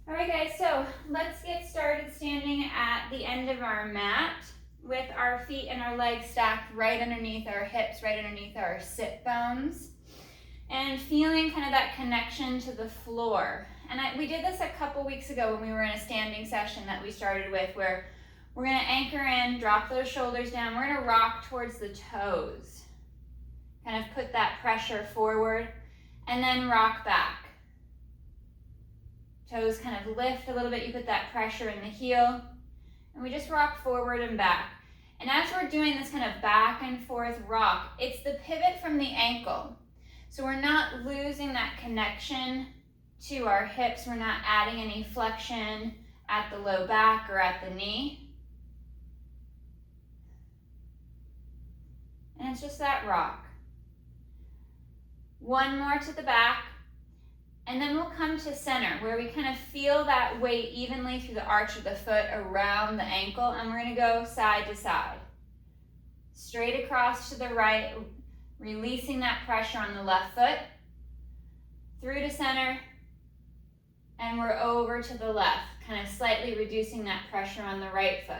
All right, guys, so let's get started standing at the end of our mat with our feet and our legs stacked right underneath our hips, right underneath our sit bones, and feeling kind of that connection to the floor. And we did this a couple weeks ago when we were in a standing session that we started with, where we're going to anchor in, drop those shoulders down. We're going to rock towards the toes, kind of put that pressure forward, and then rock back. Toes kind of lift a little bit. You put that pressure in the heel, and we just rock forward and back. And as we're doing this kind of back and forth rock, it's the pivot from the ankle. So we're not losing that connection to our hips. We're not adding any flexion at the low back or at the knee. And it's just that rock. One more to the back. And then we'll come to center, where we kind of feel that weight evenly through the arch of the foot around the ankle, and we're going to go side to side. Straight across to the right, releasing that pressure on the left foot, through to center, and we're over to the left, kind of slightly reducing that pressure on the right foot.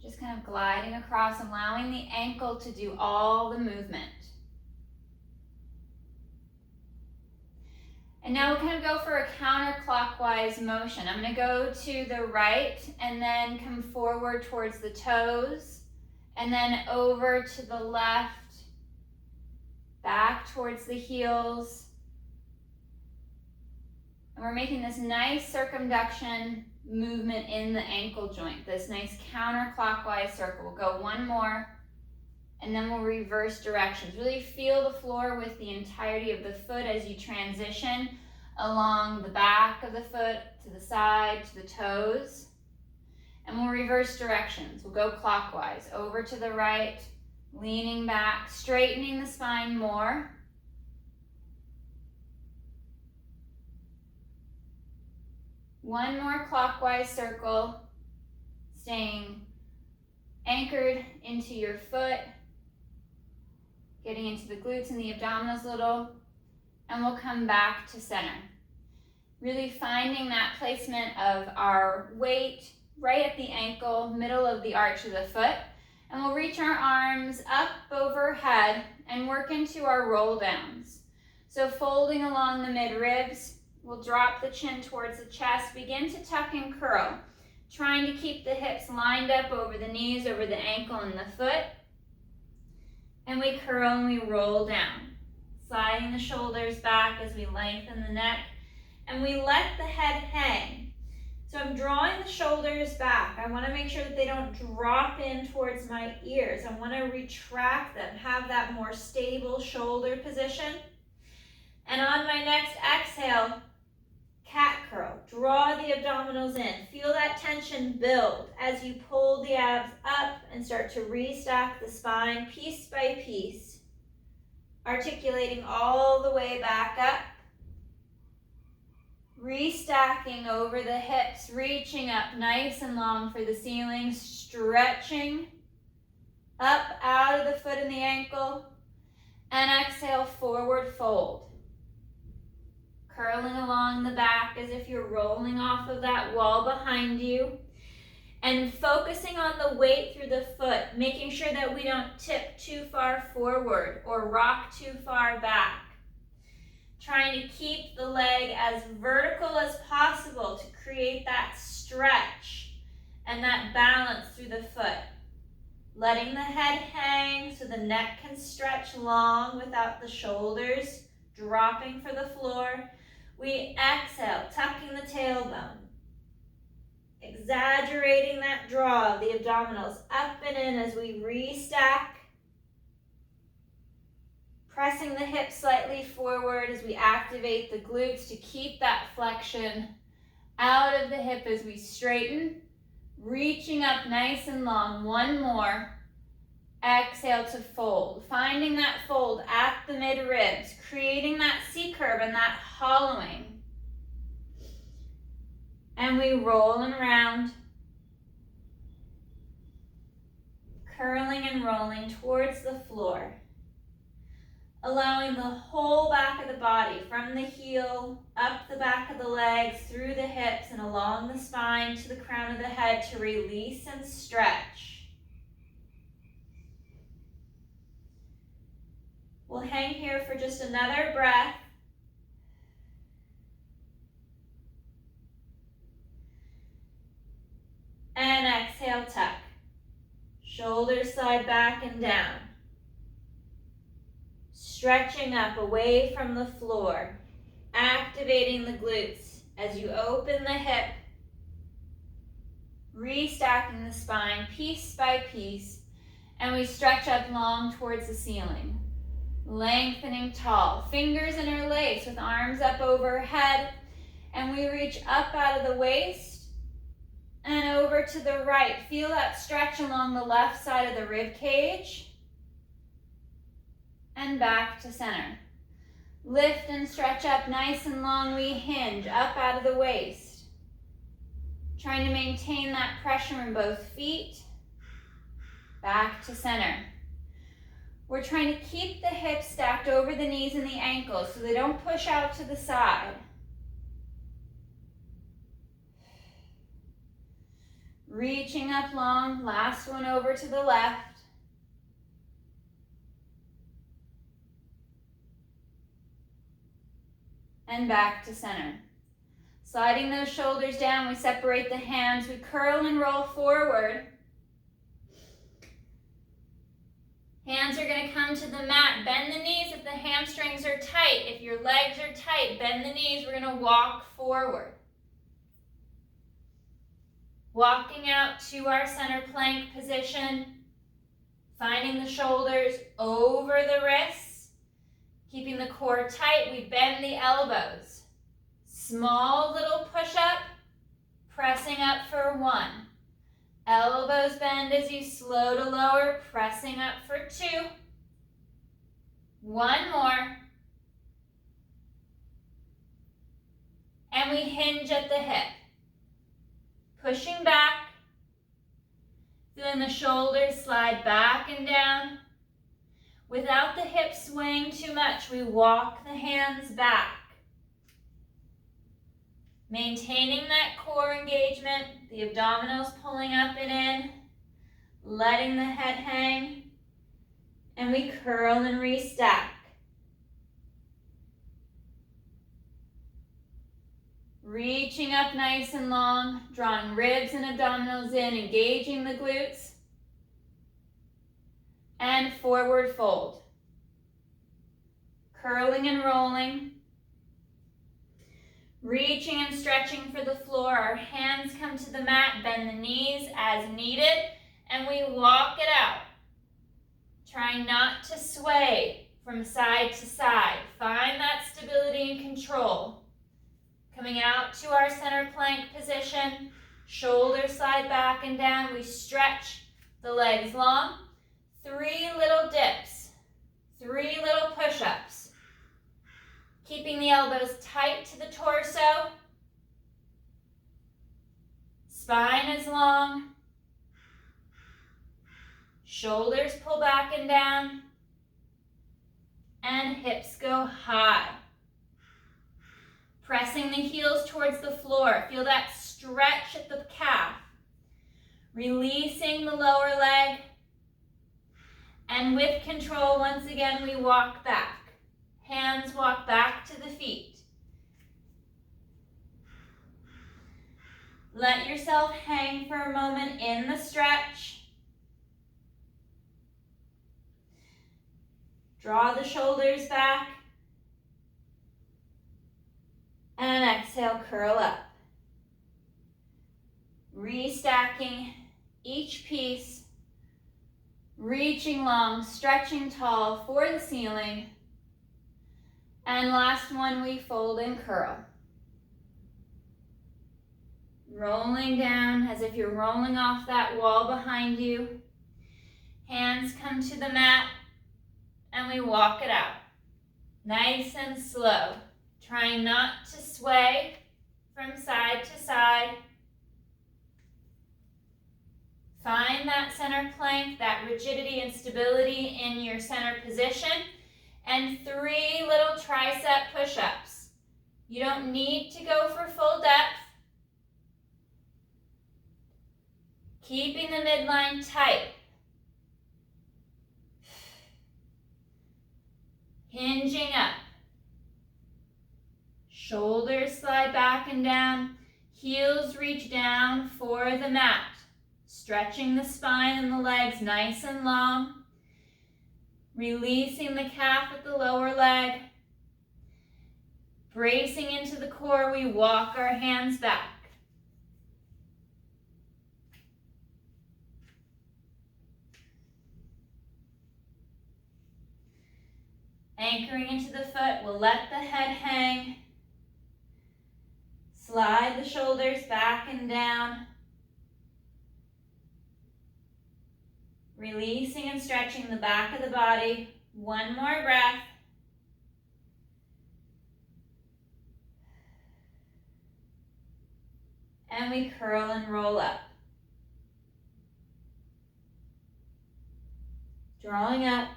Just kind of gliding across, allowing the ankle to do all the movement. And now we'll kind of go for a counterclockwise motion. I'm going to go to the right and then come forward towards the toes, and then over to the left, back towards the heels. And we're making this nice circumduction movement in the ankle joint, this nice counterclockwise circle. We'll go one more, and then we'll reverse directions. Really feel the floor with the entirety of the foot as you transition along the back of the foot, to the side, to the toes. And we'll reverse directions. We'll go clockwise, over to the right, leaning back, straightening the spine more. One more clockwise circle, staying anchored into your foot, getting into the glutes and the abdominals a little, and we'll come back to center. Really finding that placement of our weight right at the ankle, middle of the arch of the foot, and we'll reach our arms up overhead and work into our roll downs. So folding along the mid-ribs, we'll drop the chin towards the chest, begin to tuck and curl, trying to keep the hips lined up over the knees, over the ankle and the foot. And we curl and we roll down, sliding the shoulders back as we lengthen the neck, and we let the head hang. So I'm drawing the shoulders back. I want to make sure that they don't drop in towards my ears. I want to retract them, have that more stable shoulder position. And on my next exhale, cat curl. Draw the abdominals in. Feel that tension build as you pull the abs up and start to restack the spine piece by piece, articulating all the way back up, restacking over the hips, reaching up nice and long for the ceiling, stretching up out of the foot and the ankle, and exhale, forward fold. Curling along the back as if you're rolling off of that wall behind you, and focusing on the weight through the foot, making sure that we don't tip too far forward or rock too far back. Trying to keep the leg as vertical as possible to create that stretch and that balance through the foot. Letting the head hang so the neck can stretch long without the shoulders dropping for the floor. We exhale, tucking the tailbone, exaggerating that draw of the abdominals up and in as we restack, pressing the hips slightly forward as we activate the glutes to keep that flexion out of the hip as we straighten, reaching up nice and long. One more. Exhale to fold, finding that fold at the mid-ribs, creating that C-curve and that hollowing. And we roll and round. curling and rolling towards the floor. Allowing the whole back of the body, from the heel, up the back of the legs, through the hips, and along the spine to the crown of the head to release and stretch. We'll hang here for just another breath. And exhale, tuck. Shoulders slide back and down. Stretching up away from the floor, activating the glutes as you open the hip, restacking the spine piece by piece, and we stretch up long towards the ceiling. Lengthening tall, fingers interlaced with arms up overhead, and we reach up out of the waist and over to the right. Feel that stretch along the left side of the rib cage. And back to center. Lift and stretch up nice and long. We hinge up out of the waist. Trying to maintain that pressure in both feet. Back to center. We're trying to keep the hips stacked over the knees and the ankles so they don't push out to the side. Reaching up long. Last one over to the left. And back to center. Sliding those shoulders down, we separate the hands, we curl and roll forward. Hands are going to come to the mat. Bend the knees if the hamstrings are tight. If your legs are tight, bend the knees. We're going to walk forward. Walking out to our center plank position. Finding the shoulders over the wrists. Keeping the core tight, we bend the elbows. Small little push-up, pressing up for 1. Elbows bend as you slow to lower, pressing up for 2. 1 more. And we hinge at the hip. Pushing back, feeling the shoulders slide back and down. Without the hips swaying too much, we walk the hands back. Maintaining that core engagement, the abdominals pulling up and in, letting the head hang, and we curl and restack. Reaching up nice and long, drawing ribs and abdominals in, engaging the glutes. And forward fold. Curling and rolling. Reaching and stretching for the floor. Our hands come to the mat, bend the knees as needed, and we walk it out. Trying not to sway from side to side. Find that stability and control. Coming out to our center plank position. Shoulders slide back and down. We stretch the legs long. 3 little dips, 3 little push-ups. Keeping the elbows tight to the torso. Spine is long. Shoulders pull back and down. And hips go high. Pressing the heels towards the floor. Feel that stretch at the calf. Releasing the lower leg. And with control, once again, we walk back. Hands walk back to the feet. Let yourself hang for a moment in the stretch. Draw the shoulders back. And exhale, curl up. Restacking each piece. Reaching long, stretching tall for the ceiling. And last one, we fold and curl. Rolling down as if you're rolling off that wall behind you. Hands come to the mat and we walk it out. Nice and slow. Trying not to sway from side to side. Find find that center plank, that rigidity and stability in your center position. And 3 little tricep push-ups. You don't need to go for full depth. Keeping the midline tight. Hinging up. Shoulders slide back and down. Heels reach down for the mat. Stretching the spine and the legs nice and long. Releasing the calf at the lower leg. Bracing into the core, we walk our hands back. Anchoring into the foot, we'll let the head hang. Slide the shoulders back and down. Releasing and stretching the back of the body. One more breath. And we curl and roll up. Drawing up.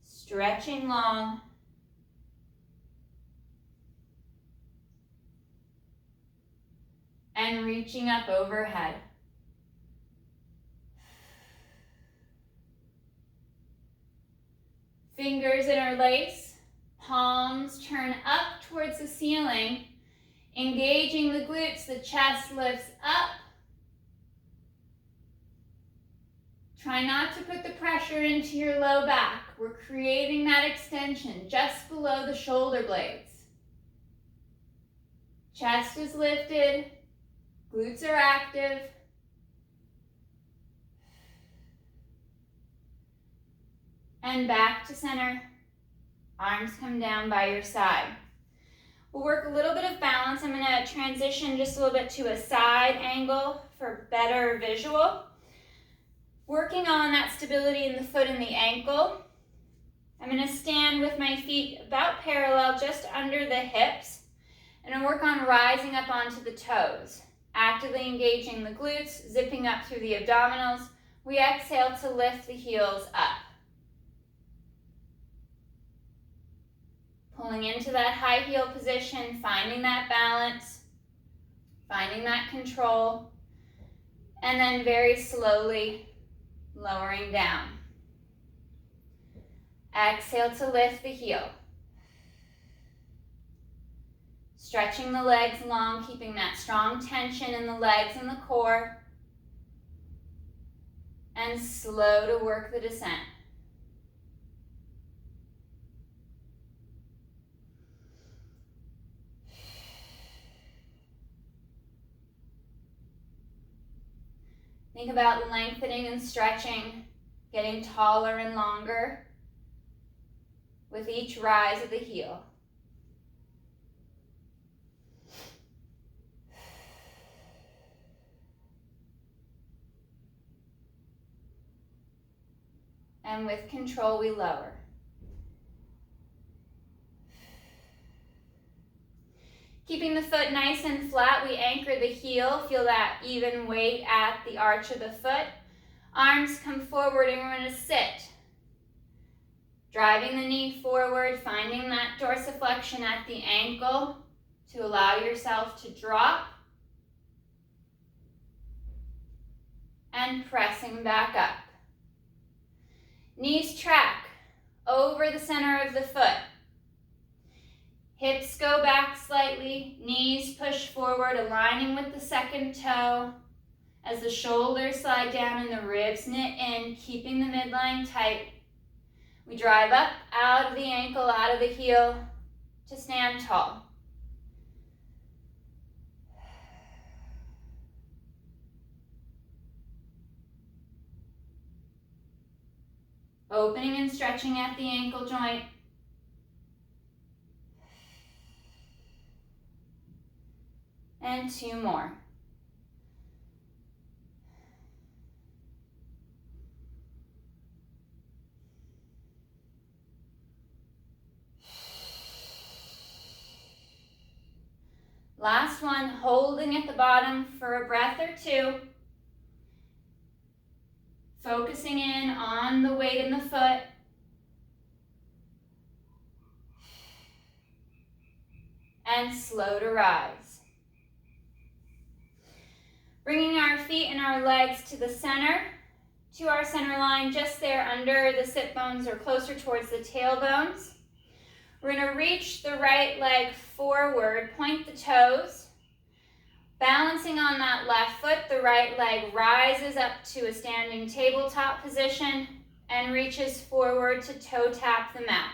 Stretching long. And reaching up overhead. Fingers interlace, palms turn up towards the ceiling, engaging the glutes, the chest lifts up. Try not to put the pressure into your low back. We're creating that extension just below the shoulder blades. Chest is lifted, glutes are active. And back to center. Arms come down by your side. We'll work a little bit of balance. I'm going to transition just a little bit to a side angle for better visual. Working on that stability in the foot and the ankle. I'm going to stand with my feet about parallel, just under the hips, and work on rising up onto the toes. Actively engaging the glutes, zipping up through the abdominals. We exhale to lift the heels up. Pulling into that high heel position, finding that balance, finding that control, and then very slowly lowering down. Exhale to lift the heel. Stretching the legs long, keeping that strong tension in the legs and the core. And slow to work the descent. Think about lengthening and stretching, getting taller and longer with each rise of the heel. And with control, we lower. Keeping the foot nice and flat, we anchor the heel. Feel that even weight at the arch of the foot. Arms come forward and we're going to sit. Driving the knee forward, finding that dorsiflexion at the ankle to allow yourself to drop. And pressing back up. Knees track over the center of the foot. Hips go back slightly, knees push forward, aligning with the second toe as the shoulders slide down and the ribs knit in, keeping the midline tight. We drive up, out of the ankle, out of the heel to stand tall. Opening and stretching at the ankle joint. And 2 more. Last one, holding at the bottom for a breath or 2. Focusing in on the weight in the foot. And slow to rise. Bringing our feet and our legs to the center, to our center line, just there under the sit bones or closer towards the tailbones. We're going to reach the right leg forward, point the toes. Balancing on that left foot, the right leg rises up to a standing tabletop position and reaches forward to toe tap the mat.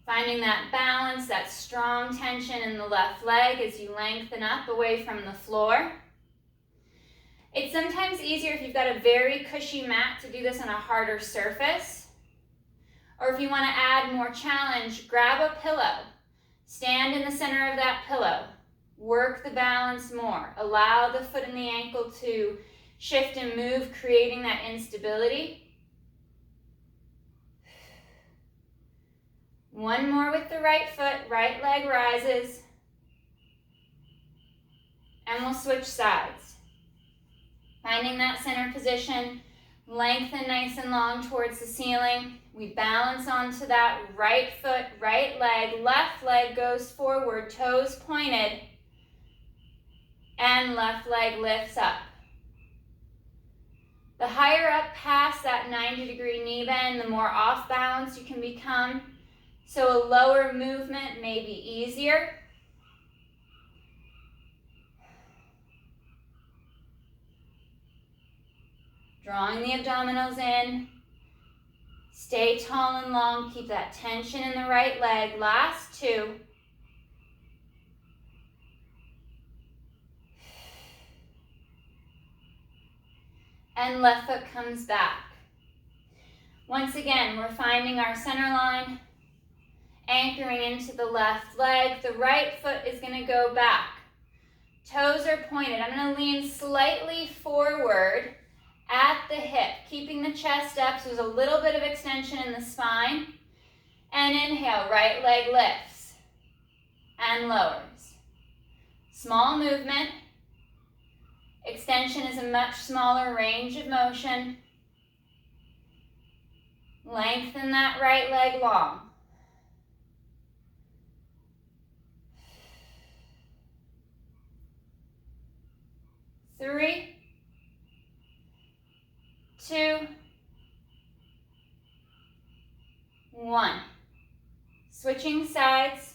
Finding that balance, that strong tension in the left leg as you lengthen up away from the floor. It's sometimes easier if you've got a very cushy mat to do this on a harder surface. Or if you want to add more challenge, grab a pillow. Stand in the center of that pillow. Work the balance more. Allow the foot and the ankle to shift and move, creating that instability. One more with the right foot, right leg rises. And we'll switch sides. Finding that center position, lengthen nice and long towards the ceiling. We balance onto that right foot, right leg, left leg goes forward, toes pointed, and left leg lifts up. The higher up past that 90-degree knee bend, the more off balance you can become. So a lower movement may be easier. Drawing the abdominals in. Stay tall and long. Keep that tension in the right leg. Last two. And left foot comes back. Once again, we're finding our center line. Anchoring into the left leg. The right foot is going to go back. Toes are pointed. I'm going to lean slightly forward at the hip, keeping the chest up so there's a little bit of extension in the spine. And inhale, right leg lifts and lowers. Small movement. Extension is a much smaller range of motion. Lengthen that right leg long. 3, 2, 1. Switching sides.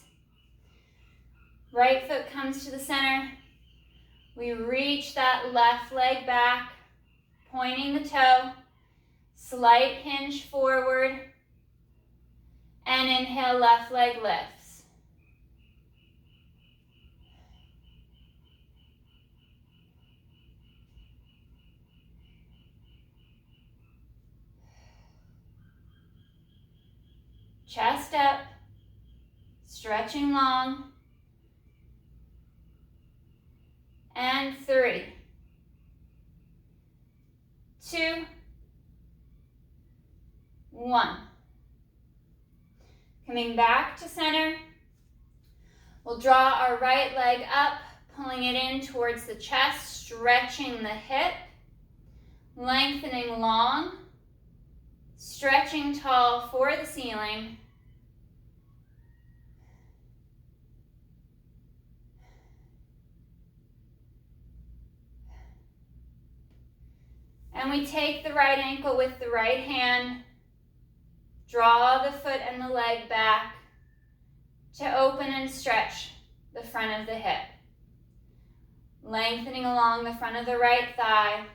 Right foot comes to the center. We reach that left leg back, pointing the toe. Slight hinge forward. And inhale, left leg lifts. Chest up, stretching long, and 3, 2, 1. Coming back to center, we'll draw our right leg up, pulling it in towards the chest, stretching the hip, lengthening long, stretching tall for the ceiling. And we take the right ankle with the right hand, draw the foot and the leg back to open and stretch the front of the hip. Lengthening along the front of the right thigh.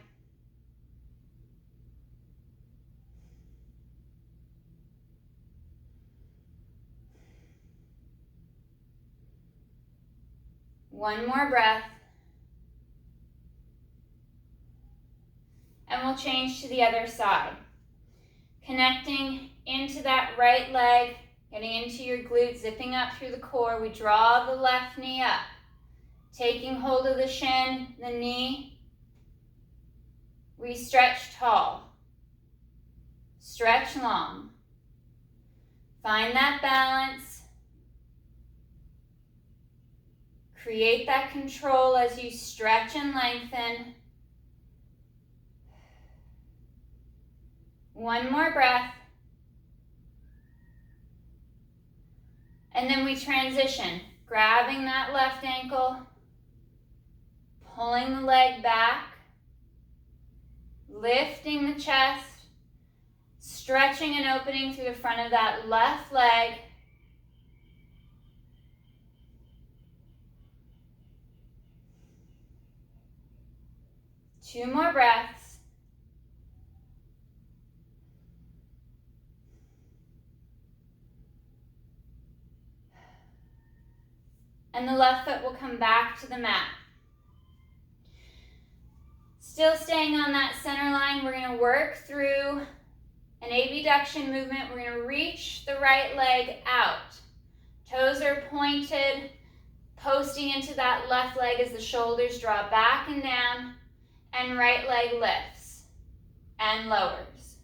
One more breath. And we'll change to the other side. Connecting into that right leg, getting into your glutes, zipping up through the core. We draw the left knee up, taking hold of the shin, the knee. We stretch tall, stretch long. Find that balance. Create that control as you stretch and lengthen. One more breath. And then we transition, grabbing that left ankle, pulling the leg back, lifting the chest, stretching and opening through the front of that left leg. Two more breaths. And the left foot will come back to the mat. Still staying on that center line, we're going to work through an abduction movement. We're going to reach the right leg out. Toes are pointed, posting into that left leg as the shoulders drop back and down, and right leg lifts and lowers.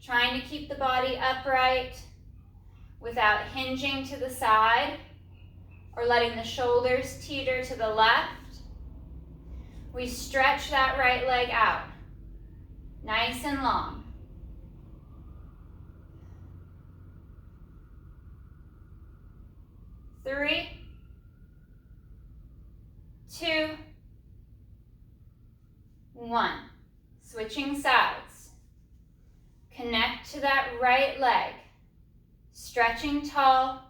Trying to keep the body upright without hinging to the side or letting the shoulders teeter to the left. We stretch that right leg out, nice and long. Three, two, one. Switching sides. Connect to that right leg. Stretching tall.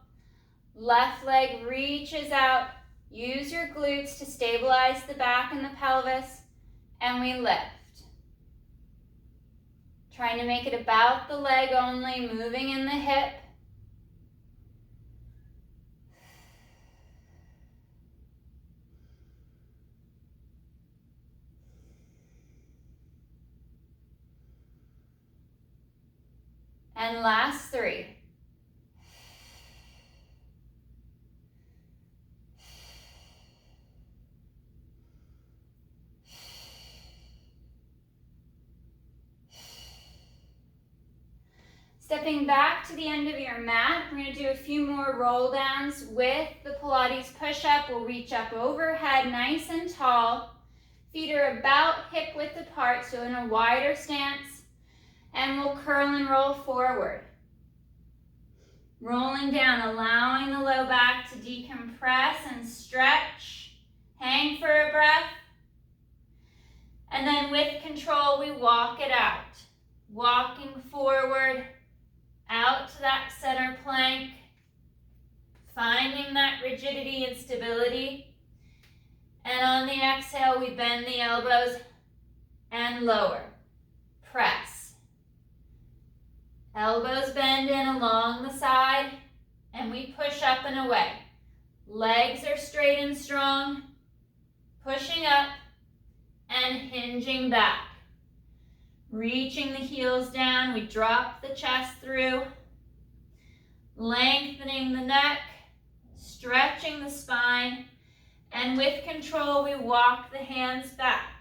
Left leg reaches out. Use your glutes to stabilize the back and the pelvis. And we lift. Trying to make it about the leg only, moving in the hip. And last three. Stepping back to the end of your mat, we're going to do a few more roll downs with the Pilates push-up. We'll reach up overhead, nice and tall. Feet are about hip width apart, so in a wider stance. And we'll curl and roll forward. Rolling down, allowing the low back to decompress and stretch. Hang for a breath. And then with control, we walk it out. Walking forward, out to that center plank. Finding that rigidity and stability. And on the exhale, we bend the elbows and lower. Press. Elbows bend in along the side, and we push up and away. Legs are straight and strong, pushing up and hinging back. Reaching the heels down, we drop the chest through, lengthening the neck, stretching the spine, and with control, we walk the hands back.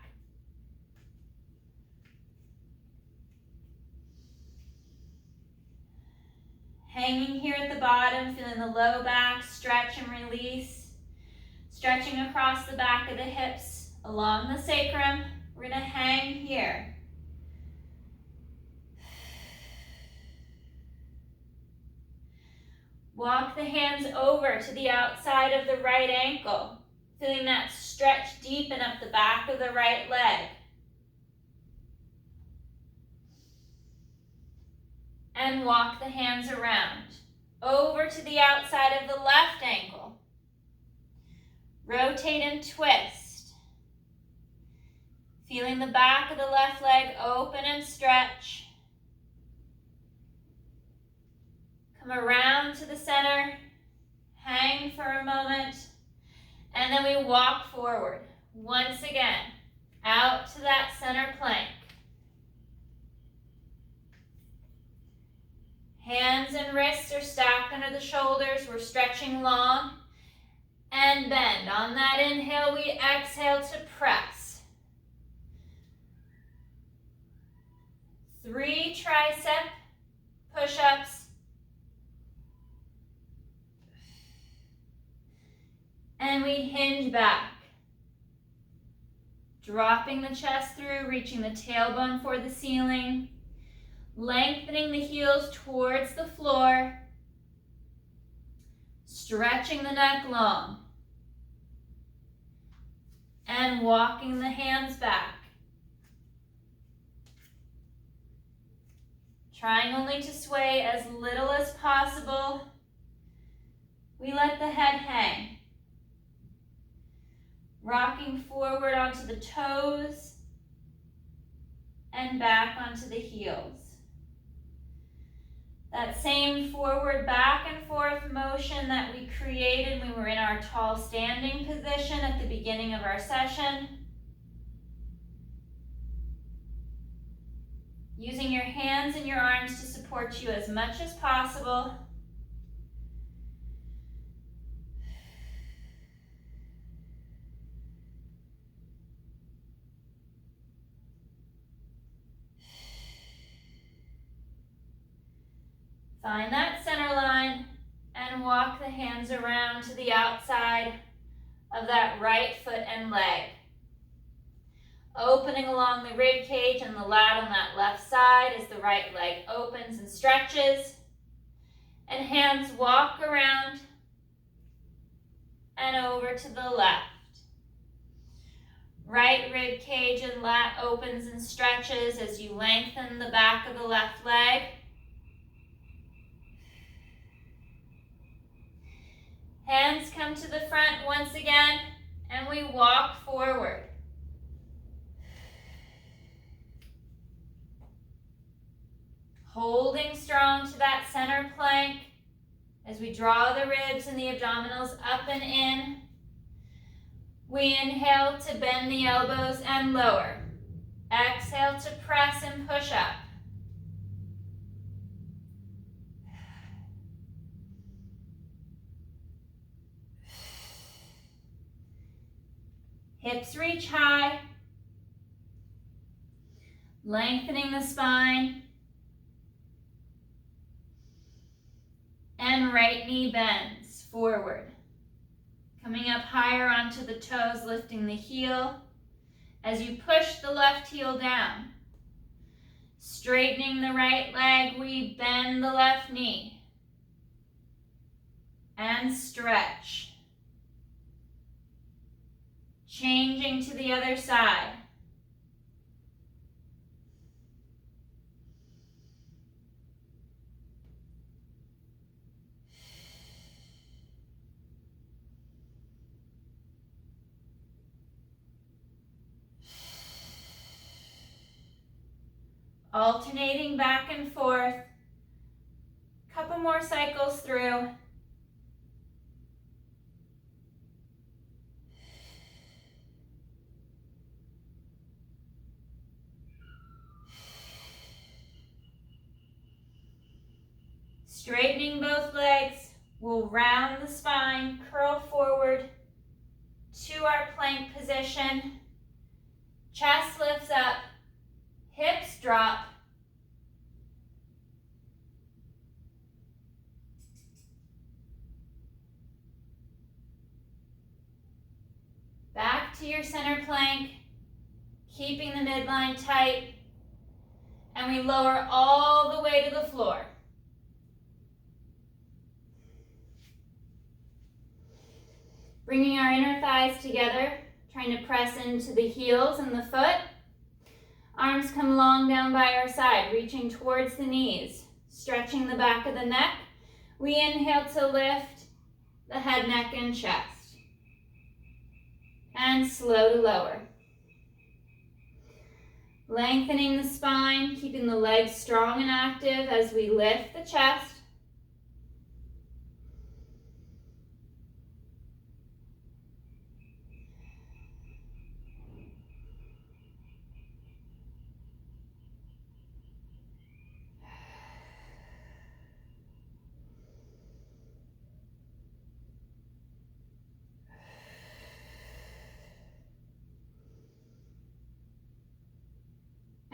Hanging here at the bottom, feeling the low back, stretch and release. Stretching across the back of the hips, along the sacrum. We're going to hang here. Walk the hands over to the outside of the right ankle, feeling that stretch deepen up the back of the right leg. And walk the hands around, over to the outside of the left ankle. Rotate and twist. Feeling the back of the left leg open and stretch. Come around to the center, hang for a moment, and then we walk forward. Once again, out to that center plank. Hands and wrists are stacked under the shoulders. We're stretching long and bend. On that inhale, we exhale to press. 3 tricep push-ups. And we hinge back. Dropping the chest through, reaching the tailbone for the ceiling. Lengthening the heels towards the floor. Stretching the neck long. And walking the hands back. Trying only to sway as little as possible. We let the head hang. Rocking forward onto the toes and back onto the heels. That same forward, back and forth motion that we created when we were in our tall standing position at the beginning of our session. Using your hands and your arms to support you as much as possible. Find that center line and walk the hands around to the outside of that right foot and leg. Opening along the rib cage and the lat on that left side as the right leg opens and stretches. And hands walk around and over to the left. Right rib cage and lat opens and stretches as you lengthen the back of the left leg. Hands come to the front once again, and we walk forward. Holding strong to that center plank as we draw the ribs and the abdominals up and in. We inhale to bend the elbows and lower. Exhale to press and push up. Hips reach high, lengthening the spine, and right knee bends forward. Coming up higher onto the toes, lifting the heel as you push the left heel down. Straightening the right leg, we bend the left knee and stretch. Changing to the other side. Alternating back and forth. Couple more cycles through. Straightening both legs, we'll round the spine, curl forward to our plank position. Chest lifts up, hips drop. Back to your center plank, keeping the midline tight, and we lower all the way to the floor. Bringing our inner thighs together, trying to press into the heels and the foot. Arms come long down by our side, reaching towards the knees, stretching the back of the neck. We inhale to lift the head, neck, and chest. And slow to lower. Lengthening the spine, keeping the legs strong and active as we lift the chest.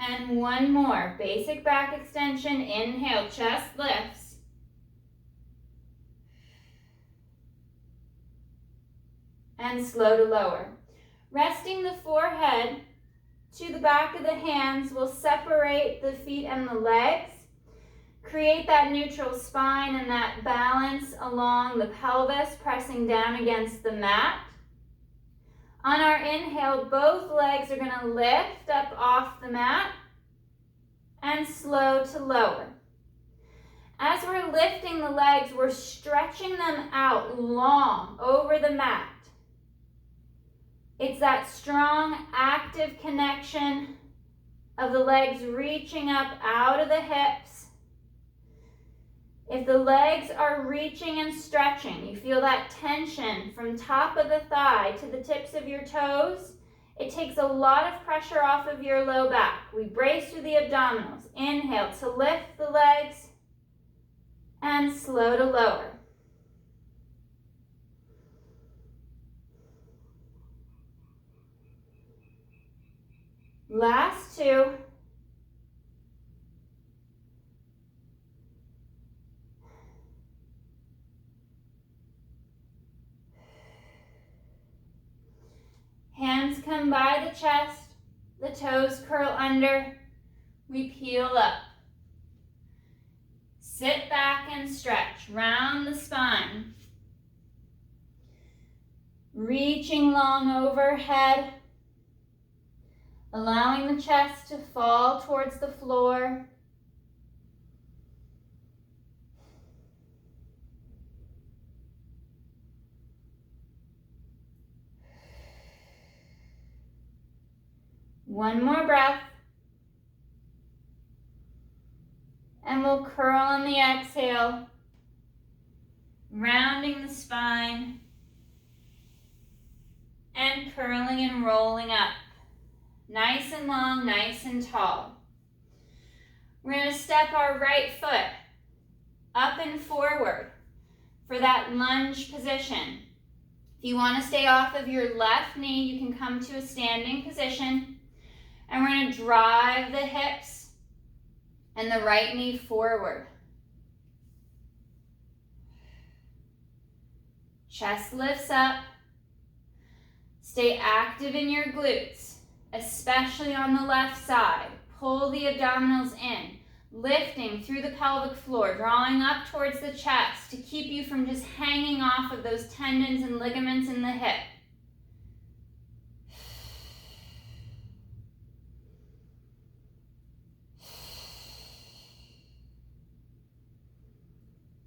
And one more, basic back extension. Inhale, chest lifts. And slow to lower. Resting the forehead to the back of the hands will separate the feet and the legs. Create that neutral spine and that balance along the pelvis, pressing down against the mat. On our inhale, both legs are going to lift up off the mat and slow to lower. As we're lifting the legs, we're stretching them out long over the mat. It's that strong, active connection of the legs reaching up out of the hips. If the legs are reaching and stretching, you feel that tension from top of the thigh to the tips of your toes, it takes a lot of pressure off of your low back. We brace through the abdominals. Inhale to lift the legs and slow to lower. Last two. Hands come by the chest, the toes curl under, we peel up. Sit back and stretch, round the spine. Reaching long overhead, allowing the chest to fall towards the floor. One more breath. And we'll curl on the exhale, rounding the spine and curling and rolling up. Nice and long, nice and tall. We're going to step our right foot up and forward for that lunge position. If you want to stay off of your left knee, you can come to a standing position. And we're going to drive the hips and the right knee forward. Chest lifts up. Stay active in your glutes, especially on the left side. Pull the abdominals in, lifting through the pelvic floor, drawing up towards the chest to keep you from just hanging off of those tendons and ligaments in the hip.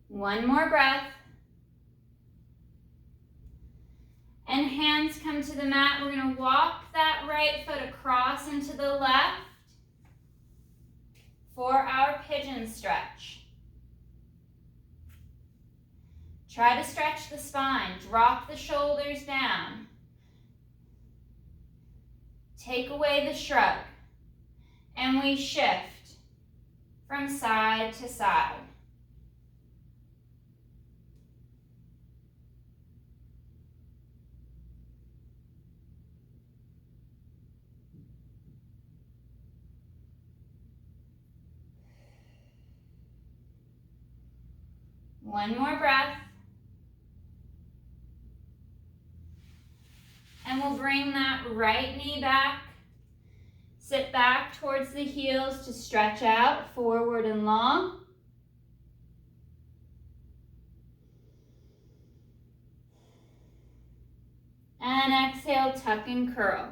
One more breath. And hands come to the mat. We're going to walk that right foot across into the left for our pigeon stretch. Try to stretch the spine. Drop the shoulders down. Take away the shrug. And we shift from side to side. One more breath. And we'll bring that right knee back. Sit back towards the heels to stretch out, forward and long. And exhale, tuck and curl.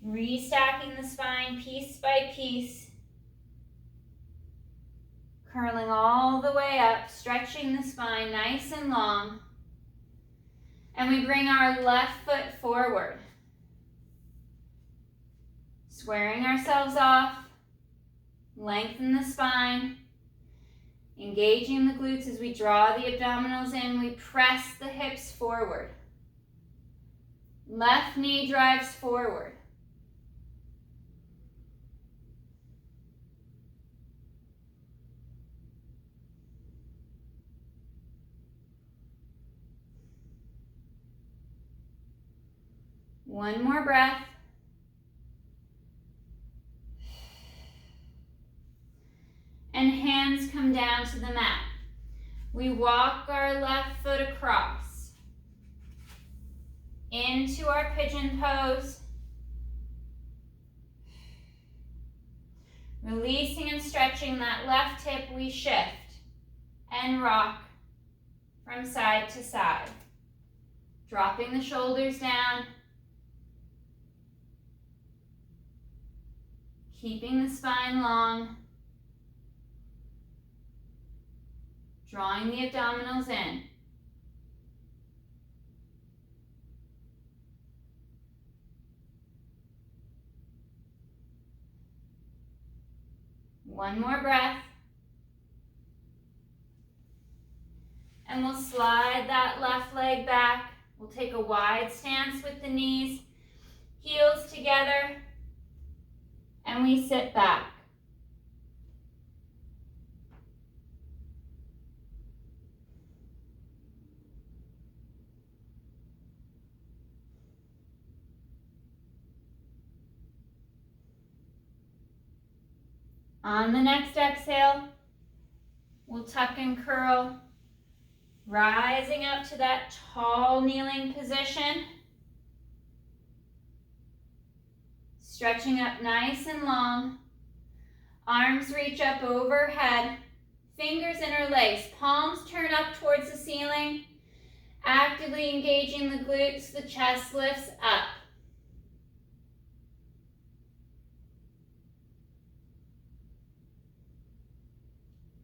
Restacking the spine piece by piece. Curling all the way up, stretching the spine nice and long. And we bring our left foot forward. Squaring ourselves off. Lengthen the spine. Engaging the glutes as we draw the abdominals in. We press the hips forward. Left knee drives forward. One more breath. And hands come down to the mat. We walk our left foot across. into our pigeon pose. Releasing and stretching that left hip, we shift and rock from side to side. Dropping the shoulders down. Keeping the spine long. Drawing the abdominals in. One more breath. And we'll slide that left leg back. We'll take a wide stance with the knees, heels together, and we sit back. On the next exhale, we'll tuck and curl, rising up to that tall kneeling position. Stretching up nice and long. Arms reach up overhead. Fingers interlace. Palms turn up towards the ceiling. Actively engaging the glutes. The chest lifts up.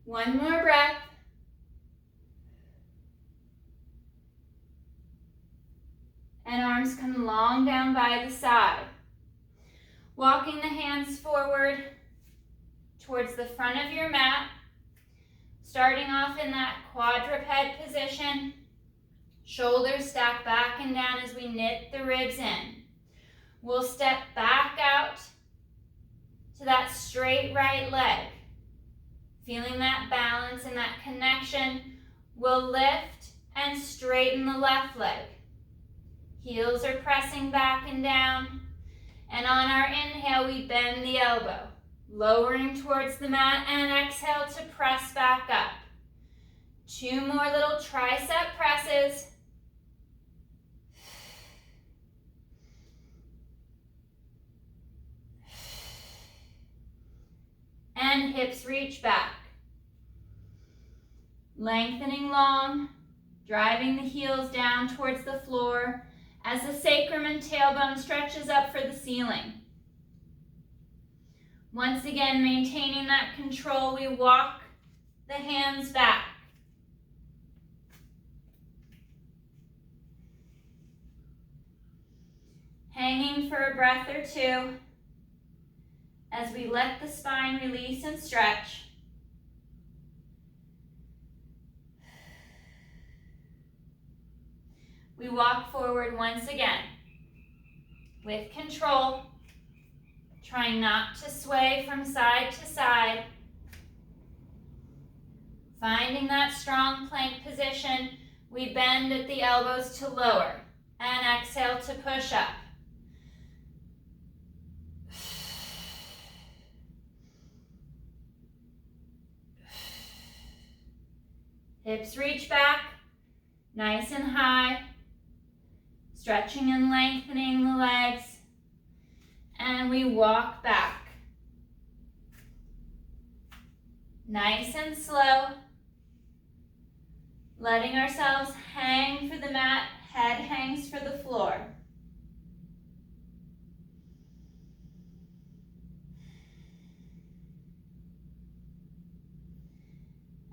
One more breath. And arms come long down by the side. Walking the hands forward towards the front of your mat. Starting off in that quadruped position. Shoulders stack back and down as we knit the ribs in. We'll step back out to that straight right leg. Feeling that balance and that connection, we'll lift and straighten the left leg. Heels are pressing back and down. And on our inhale, we bend the elbow, lowering towards the mat, and exhale to press back up. 2 more little tricep presses. And hips reach back. Lengthening long, driving the heels down towards the floor as the sacrum and tailbone stretches up for the ceiling. Once again, maintaining that control, we walk the hands back. Hanging for a breath or two as we let the spine release and stretch. We walk forward once again with control, trying not to sway from side to side. Finding that strong plank position, we bend at the elbows to lower and exhale to push up. Hips reach back, nice and high. Stretching and lengthening the legs. And we walk back. Nice and slow. Letting ourselves hang for the mat, head hangs for the floor.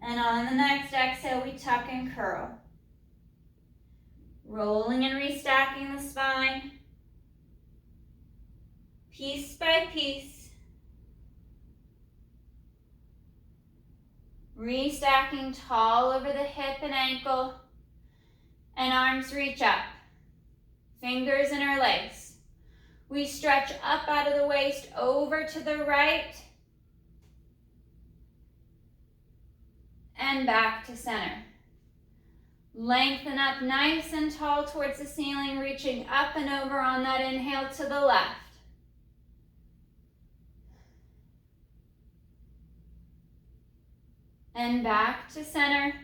And on the next exhale, we tuck and curl. Rolling and restacking the spine. Piece by piece. Restacking tall over the hip and ankle. And arms reach up. Fingers interlace. We stretch up out of the waist over to the right. And back to center. Lengthen up nice and tall towards the ceiling, reaching up and over on that inhale to the left. And back to center.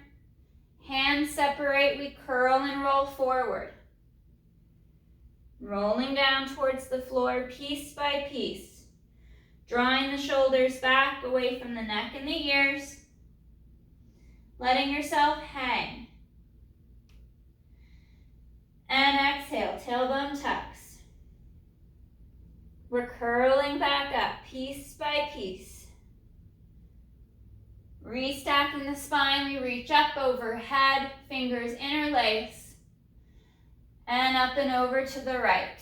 Hands separate, we curl and roll forward. Rolling down towards the floor piece by piece. Drawing the shoulders back away from the neck and the ears. Letting yourself hang. And exhale, tailbone tucks. We're curling back up piece by piece. Restacking the spine, we reach up overhead, fingers interlace. And up and over to the right.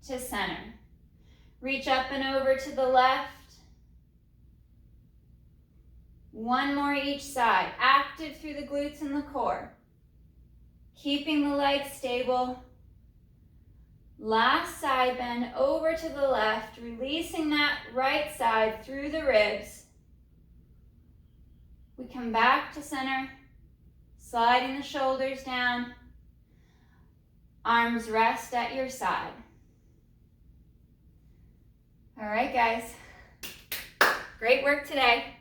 To center. Reach up and over to the left. One more each side, active through the glutes and the core. Keeping the legs stable. Last side bend over to the left, releasing that right side through the ribs. We come back to center, sliding the shoulders down. Arms rest at your side. All right, guys. Great work today.